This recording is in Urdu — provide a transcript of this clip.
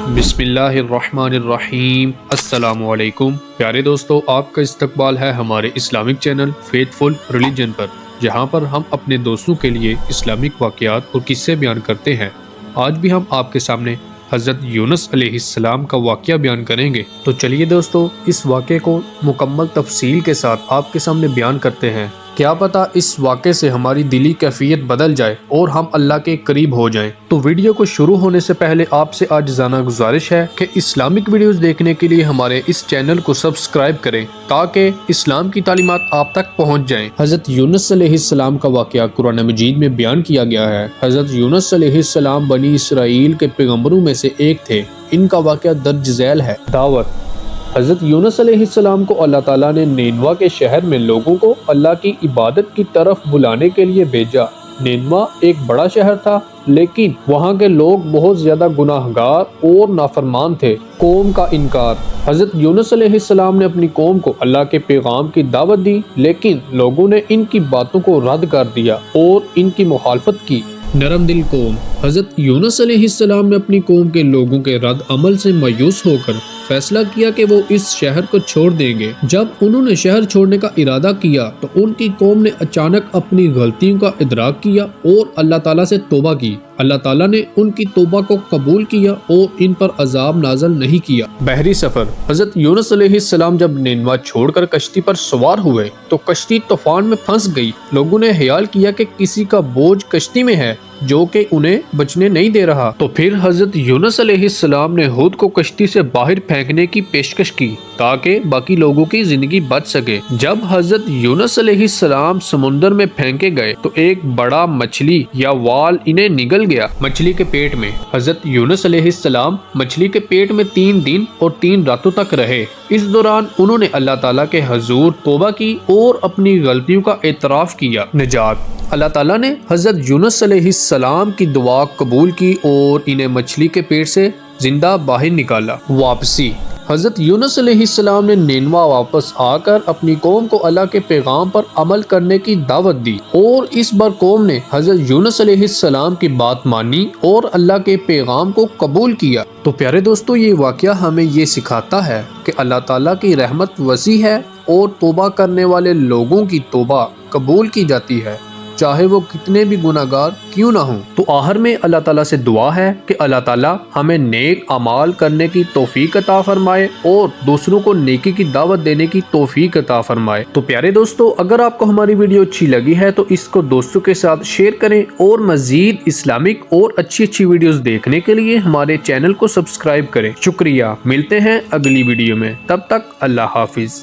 بسم اللہ الرحمن الرحیم۔ السلام علیکم پیارے دوستو، آپ کا استقبال ہے ہمارے اسلامک چینل فیتھ فل ریلیجن پر، جہاں پر ہم اپنے دوستوں کے لیے اسلامک واقعات اور قصے بیان کرتے ہیں۔ آج بھی ہم آپ کے سامنے حضرت یونس علیہ السلام کا واقعہ بیان کریں گے، تو چلیے دوستو اس واقعے کو مکمل تفصیل کے ساتھ آپ کے سامنے بیان کرتے ہیں۔ کیا پتہ اس واقعے سے ہماری دلی کیفیت بدل جائے اور ہم اللہ کے قریب ہو جائیں۔ تو ویڈیو کو شروع ہونے سے پہلے آپ سے عاجزانہ گزارش ہے کہ اسلامک ویڈیوز دیکھنے کے لیے ہمارے اس چینل کو سبسکرائب کریں تاکہ اسلام کی تعلیمات آپ تک پہنچ جائیں۔ حضرت یونس علیہ السلام کا واقعہ قرآن مجید میں بیان کیا گیا ہے۔ حضرت یونس علیہ السلام بنی اسرائیل کے پیغمبروں میں سے ایک تھے۔ ان کا واقعہ درج ذیل ہے۔ دعوت۔ حضرت یونس علیہ السلام کو اللہ تعالیٰ نے نینوا کے شہر میں لوگوں کو اللہ کی عبادت کی طرف بلانے کے لیے بھیجا۔ نینوا ایک بڑا شہر تھا، لیکن وہاں کے لوگ بہت زیادہ گناہ گار اور نافرمان تھے۔ قوم کا انکار۔ حضرت یونس علیہ السلام نے اپنی قوم کو اللہ کے پیغام کی دعوت دی، لیکن لوگوں نے ان کی باتوں کو رد کر دیا اور ان کی مخالفت کی۔ نرم دل قوم۔ حضرت یونس علیہ السلام نے اپنی قوم کے لوگوں کے رد عمل سے مایوس ہو کر فیصلہ کیا کہ وہ اس شہر کو چھوڑ دیں گے۔ جب انہوں نے شہر چھوڑنے کا ارادہ کیا تو ان کی قوم نے اچانک اپنی غلطیوں کا ادراک کیا اور اللہ تعالیٰ سے توبہ کی۔ اللہ تعالیٰ نے ان کی توبہ کو قبول کیا اور ان پر عذاب نازل نہیں کیا۔ بحری سفر۔ حضرت یونس علیہ السلام جب نینوا چھوڑ کر کشتی پر سوار ہوئے تو کشتی طوفان میں پھنس گئی۔ لوگوں نے خیال کیا کہ کسی کا بوجھ کشتی میں ہے جو کہ انہیں بچنے نہیں دے رہا، تو پھر حضرت یونس علیہ السلام نے خود کو کشتی سے باہر پھینکنے کی پیشکش کی تاکہ باقی لوگوں کی زندگی بچ سکے۔ جب حضرت یونس علیہ السلام سمندر میں پھینکے گئے تو ایک بڑا مچھلی یا وال انہیں نگل گیا مچھلی کے پیٹ میں۔ حضرت یونس علیہ السلام مچھلی کے پیٹ میں 3 دن اور 3 راتوں تک رہے۔ اس دوران انہوں نے اللہ تعالیٰ کے حضور توبہ کی اور اپنی غلطیوں کا اعتراف کیا۔ نجات۔ اللہ تعالیٰ نے حضرت یونس علیہ السلام کی دعا قبول کی اور انہیں مچھلی کے پیٹ سے زندہ باہر نکالا۔ واپسی۔ حضرت یونس علیہ السلام نے نینوا واپس آ کر اپنی قوم کو اللہ کے پیغام پر عمل کرنے کی دعوت دی، اور اس بار قوم نے حضرت یونس علیہ السلام کی بات مانی اور اللہ کے پیغام کو قبول کیا۔ تو پیارے دوستو، یہ واقعہ ہمیں یہ سکھاتا ہے کہ اللہ تعالیٰ کی رحمت وسیع ہے اور توبہ کرنے والے لوگوں کی توبہ قبول کی جاتی ہے، چاہے وہ کتنے بھی گناہ گار کیوں نہ ہوں۔ تو آخر میں اللہ تعالیٰ سے دعا ہے کہ اللہ تعالیٰ ہمیں نیک اعمال کرنے کی توفیق عطا فرمائے اور دوسروں کو نیکی کی دعوت دینے کی توفیق عطا فرمائے۔ تو پیارے دوستو، اگر آپ کو ہماری ویڈیو اچھی لگی ہے تو اس کو دوستوں کے ساتھ شیئر کریں، اور مزید اسلامک اور اچھی ویڈیوز دیکھنے کے لیے ہمارے چینل کو سبسکرائب کریں۔ شکریہ، ملتے ہیں اگلی ویڈیو میں، تب تک اللہ حافظ۔